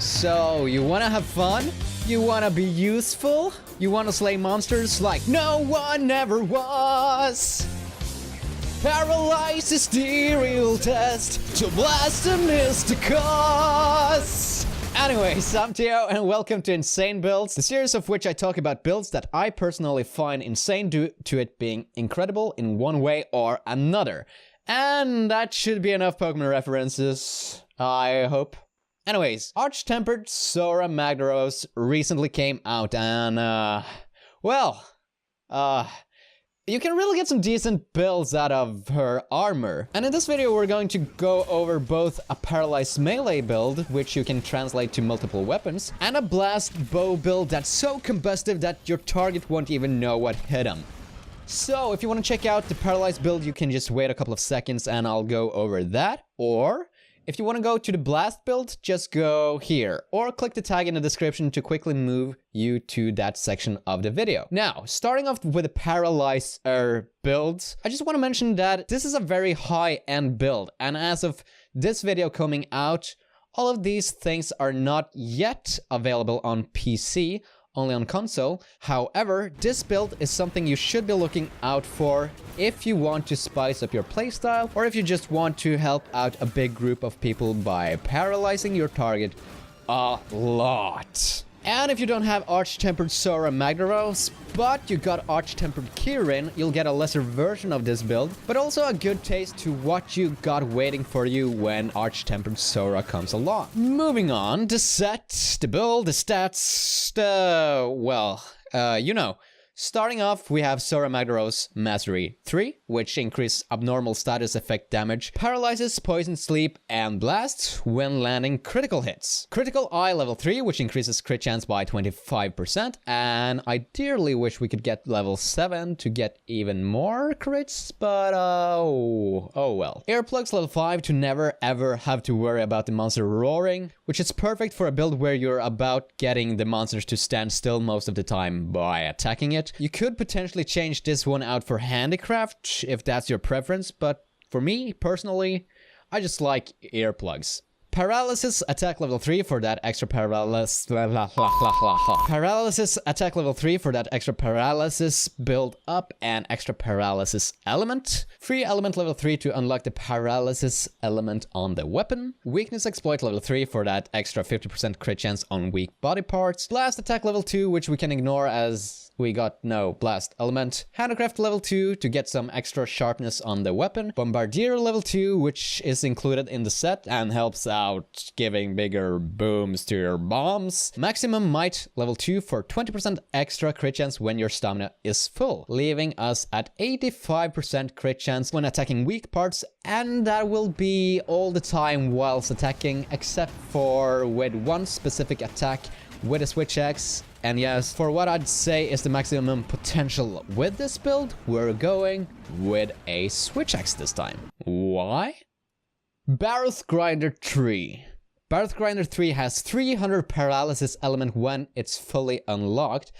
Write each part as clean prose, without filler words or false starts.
So, you wanna have fun? You wanna be useful? You wanna slay monsters like no one ever was? Paralysis the real test to blast the Mysticus! Anyways, I'm Theo and welcome to Insane Builds, the series of which I talk about builds that I personally find insane due to it being incredible in one way or another. And that should be enough Pokemon references, I hope. Anyways, Arch-Tempered Zorah Magdaros recently came out and, you can really get some decent builds out of her armor. And in this video we're going to go over both a Paralyzed Melee build, which you can translate to multiple weapons, and a Blast Bow build that's so combustive that your target won't even know what hit him. So if you want to check out the Paralyzed build, you can just wait a couple of seconds and I'll go over that. Or if you want to go to the Blast build, just go here or click the tag in the description to quickly move you to that section of the video. Now, starting off with the Paralyzer build, I just want to mention that this is a very high-end build, and as of this video coming out, all of these things are not yet available on PC, only on console. However, this build is something you should be looking out for if you want to spice up your playstyle, or if you just want to help out a big group of people by paralyzing your target a lot. And if you don't have Arch-Tempered Zorah Magdaros, but you got Arch-Tempered Kirin, you'll get a lesser version of this build, but also a good taste to what you got waiting for you when Arch-Tempered Zorah comes along. Moving on, the set, the build, the stats, you know. Starting off, we have Zorah Magdaros Mastery 3, which increases abnormal status effect damage, paralyzes, poison, sleep, and blast when landing critical hits. Critical Eye level 3, which increases crit chance by 25%, and I dearly wish we could get level 7 to get even more crits, but oh well. Earplugs level 5 to never ever have to worry about the monster roaring, which is perfect for a build where you're about getting the monsters to stand still most of the time by attacking it. You could potentially change this one out for handicraft if that's your preference, but for me, personally, I just like earplugs. Paralysis attack level 3 for that extra paralysis. Paralysis attack level 3 for that extra paralysis build up and extra paralysis element. Free element level 3 to unlock the paralysis element on the weapon. Weakness exploit level 3 for that extra 50% crit chance on weak body parts. Blast attack level 2, which we can ignore as we got no blast element. Handicraft level 2 to get some extra sharpness on the weapon. Bombardier level 2, which is included in the set and helps out giving bigger booms to your bombs. Maximum Might level 2 for 20% extra crit chance when your stamina is full, leaving us at 85% crit chance when attacking weak parts, and that will be all the time whilst attacking, except for with one specific attack with a Switch Axe. And yes, for what I'd say is the maximum potential with this build, we're going with a Switch Axe this time. Why? Barroth Grinder 3. Barroth Grinder 3 has 300 paralysis element when it's fully unlocked,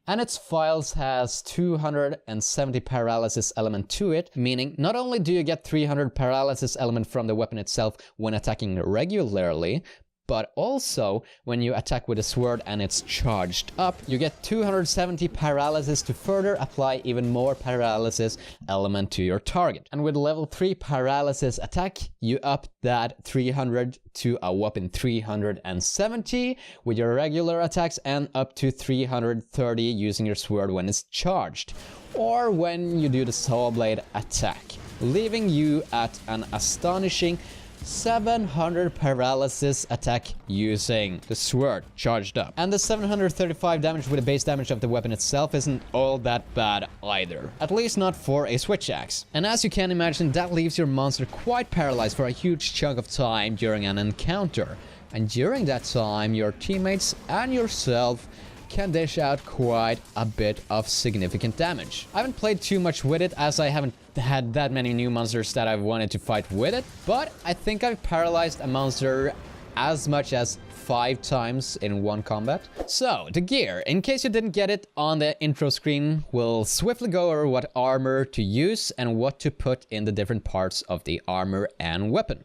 and its files has 270 paralysis element to it, meaning not only do you get 300 paralysis element from the weapon itself when attacking regularly, but also when you attack with a sword and it's charged up, you get 270 paralysis to further apply even more paralysis element to your target. And with level 3 paralysis attack, you up that 300 to a whopping 370 with your regular attacks, and up to 330 using your sword when it's charged, or when you do the saw blade attack, leaving you at an astonishing 700 paralysis attack using the sword charged up. And the 735 damage with the base damage of the weapon itself isn't all that bad either. At least not for a Switch Axe. And as you can imagine, that leaves your monster quite paralyzed for a huge chunk of time during an encounter. And during that time, your teammates and yourself can dish out quite a bit of significant damage. I haven't played too much with it as I haven't had that many new monsters that I've wanted to fight with it, but I think I've paralyzed a monster as much as 5 times in one combat. So, the gear. In case you didn't get it on the intro screen, we'll swiftly go over what armor to use and what to put in the different parts of the armor and weapon.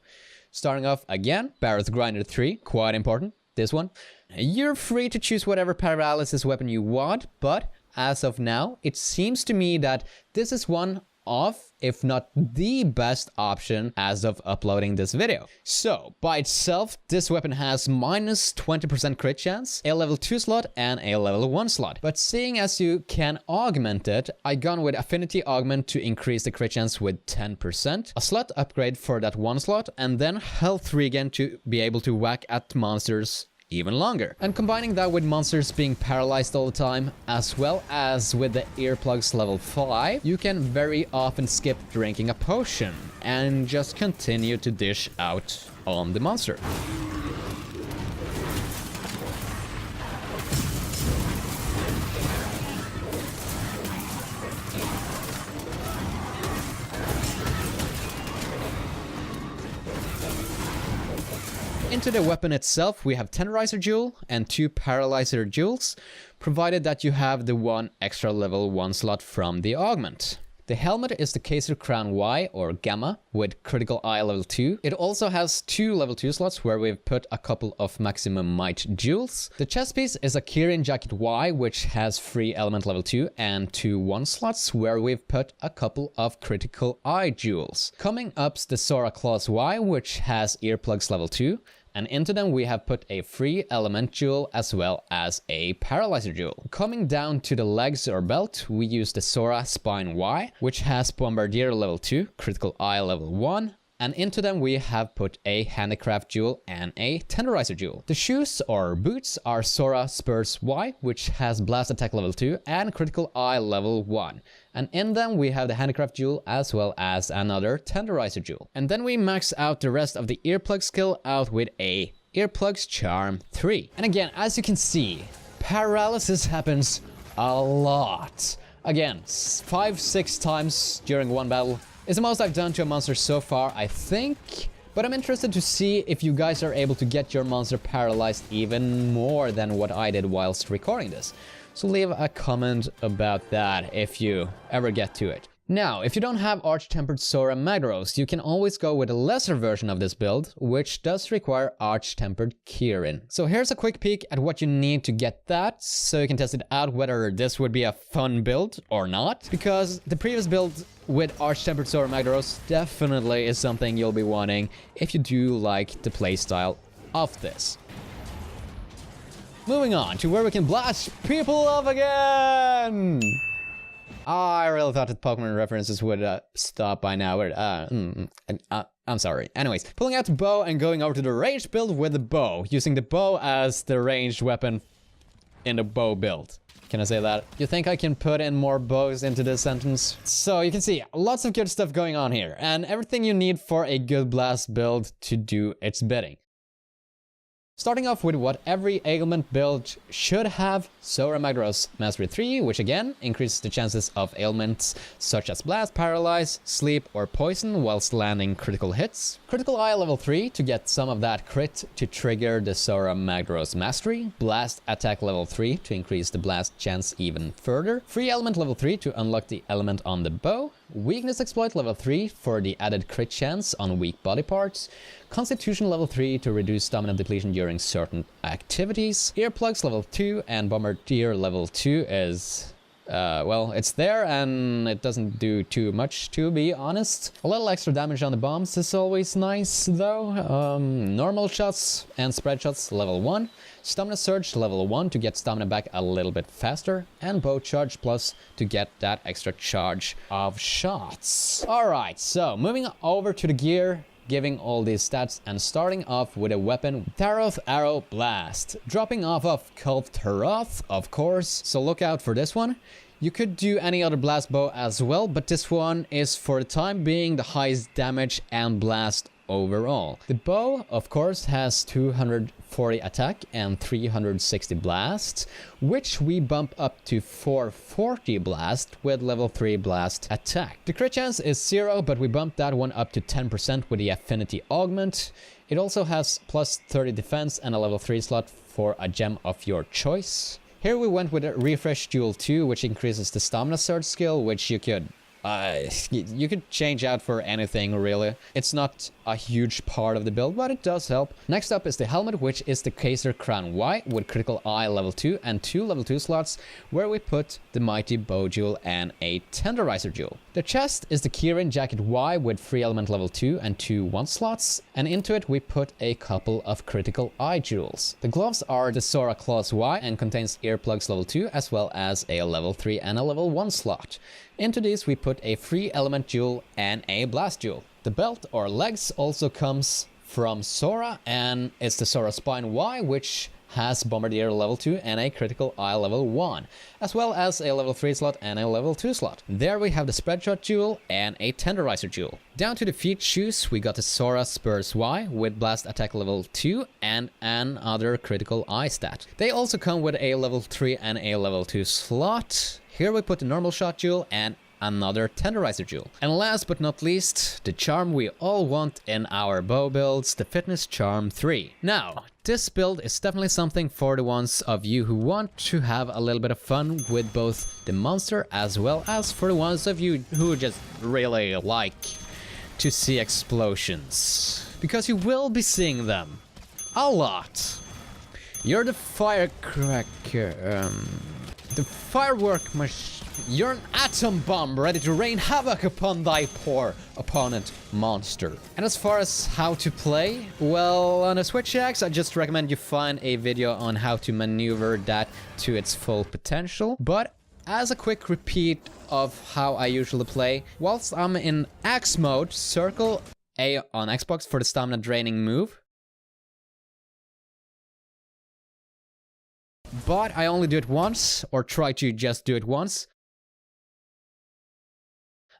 Starting off again, Barroth Grinder 3, quite important. this one. You're free to choose whatever paralysis weapon you want, but as of now, it seems to me that this is one of, if not the best option as of uploading this video. So, by itself, this weapon has minus 20% crit chance, a level 2 slot, and a level 1 slot. But seeing as you can augment it, I gone with Affinity Augment to increase the crit chance with 10%, a slot upgrade for that 1 slot, and then health regen to be able to whack at monsters even longer. And combining that with monsters being paralyzed all the time, as well as with the earplugs level 5, you can very often skip drinking a potion and just continue to dish out on the monster. Into the weapon itself, we have Tenderizer Jewel and 2 Paralyzer Jewels, provided that you have the 1 extra level 1 slot from the augment. The helmet is the Kaiser Crown Y or Gamma with critical eye level 2. It also has 2 level 2 slots where we've put a couple of maximum might jewels. The chest piece is a Kirin Jacket Y which has free element level 2 and 2 1 slots where we've put a couple of critical eye jewels. Coming up's the Zorah Claws Y which has earplugs level 2. And into them we have put a free element jewel as well as a paralyzer jewel. Coming down to the legs or belt, we use the Zorah Spine Y, which has Bombardier level 2, critical eye level 1, and into them we have put a handicraft jewel and a tenderizer jewel. The shoes or boots are Zorah Spurs Y, which has blast attack level 2 and critical eye level 1. And in them we have the handicraft jewel as well as another tenderizer jewel. And then we max out the rest of the earplug skill out with a earplugs charm 3. And again, as you can see, paralysis happens a lot. Again, 5-6 times during one battle is the most I've done to a monster so far, I think. But I'm interested to see if you guys are able to get your monster paralyzed even more than what I did whilst recording this. So leave a comment about that if you ever get to it. Now, if you don't have Arch-Tempered Zorah Magdaros, you can always go with a lesser version of this build, which does require Arch-Tempered Kirin. So here's a quick peek at what you need to get that, so you can test it out whether this would be a fun build or not. Because the previous build with Arch-Tempered Zorah Magdaros definitely is something you'll be wanting if you do like the playstyle of this. Moving on to where we can blast people up again! I really thought that Pokemon references would stop by now, but I'm sorry. Anyways, pulling out the bow and going over to the ranged build with the bow, using the bow as the ranged weapon in the bow build. Can I say that? You think I can put in more bows into this sentence? So you can see lots of good stuff going on here, and everything you need for a good blast build to do its bidding. Starting off with what every ailment build should have, Zorah Magdaros Mastery 3, which again increases the chances of ailments such as Blast, Paralyze, Sleep, or Poison whilst landing critical hits. Critical Eye level 3 to get some of that crit to trigger the Zorah Magdaros Mastery. Blast Attack level 3 to increase the blast chance even further. Free Element level 3 to unlock the element on the bow. Weakness Exploit level 3 for the added crit chance on weak body parts. Constitution level 3 to reduce stamina depletion during certain activities. Earplugs level 2 and Bombardier level 2 is... well, it's there and it doesn't do too much, to be honest. A little extra damage on the bombs is always nice, though. Normal shots and spread shots level 1. Stamina Surge level 1 to get stamina back a little bit faster. And Bow Charge Plus to get that extra charge of shots. Alright, so moving over to the gear, giving all these stats and starting off with a weapon, Taroth Arrow Blast. Dropping off of Kulf Taroth, of course, so look out for this one. You could do any other blast bow as well, but this one is for the time being the highest damage and blast overall. The bow, of course, has 240 attack and 360 blast, which we bump up to 440 blast with level 3 blast attack. The crit chance is 0, but we bump that one up to 10% with the affinity augment. It also has plus 30 defense and a level 3 slot for a gem of your choice. Here we went with a Refresh Jewel 2, which increases the Stamina Surge skill, which you could You could change out for anything, really. It's not a huge part of the build, but it does help. Next up is the helmet, which is the Kaiser Crown Y with critical eye level 2 and 2 level 2 slots, where we put the Mighty Bow Jewel and a Tenderizer Jewel. The chest is the Kieran Jacket Y with 3 element level 2 and 2 1 slots, and into it we put a couple of critical eye jewels. The gloves are the Zorah Claws Y and contains earplugs level 2 as well as a level 3 and a level 1 slot. Into these we put a 3 element jewel and a blast jewel. The belt or legs also comes from Zorah, and it's the Zorah Spine Y, which has Bombardier level 2 and a critical eye level 1, as well as a level 3 slot and a level 2 slot. There we have the Spreadshot Jewel and a Tenderizer Jewel. Down to the feet shoes, we got the Zorah Spurs Y with blast attack level 2 and another critical eye stat. They also come with a level 3 and a level 2 slot. Here we put the normal shot jewel and another Tenderizer Jewel. And last but not least, the charm we all want in our bow builds, the Fitness Charm 3. Now, this build is definitely something for the ones of you who want to have a little bit of fun with both the monster as well as for the ones of you who just really like to see explosions. Because you will be seeing them a lot. You're the firecracker, the firework machine. You're an atom bomb ready to rain havoc upon thy poor opponent monster. And as far as how to play, well, on a Switch Axe, I just recommend you find a video on how to maneuver that to its full potential. But as a quick repeat of how I usually play, whilst I'm in Axe mode, circle A on Xbox for the stamina draining move. But I only do it once, or try to just do it once.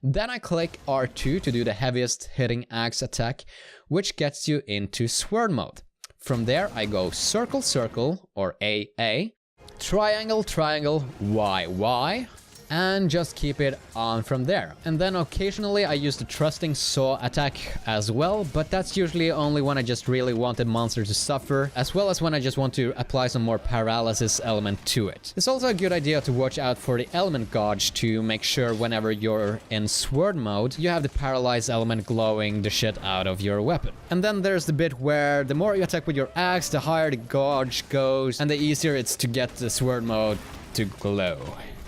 Then I click R2 to do the heaviest hitting axe attack, which gets you into sword mode. From there I go circle, circle, or AA, triangle, triangle, Y, Y, and just keep it on from there. And then occasionally I use the thrusting saw attack as well, but that's usually only when I just really want the monster to suffer, as well as when I just want to apply some more paralysis element to it. It's also a good idea to watch out for the element gauge to make sure whenever you're in sword mode, you have the paralyze element glowing the shit out of your weapon. And then there's the bit where the more you attack with your axe, the higher the gauge goes, and the easier it's to get the sword mode to glow.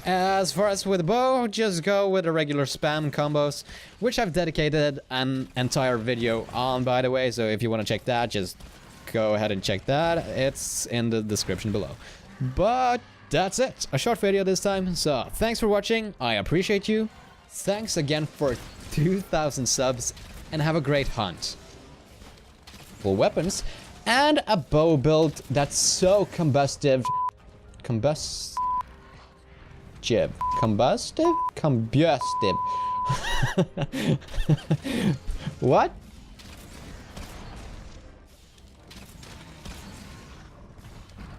As far as with the bow, just go with the regular spam combos, which I've dedicated an entire video on, by the way, so if you want to check that, just go ahead and check that. It's in the description below. But that's it. A short video this time, so thanks for watching. I appreciate you. Thanks again for 2,000 subs, and have a great hunt. Full weapons, and a bow build that's so combustive. Combustive? What?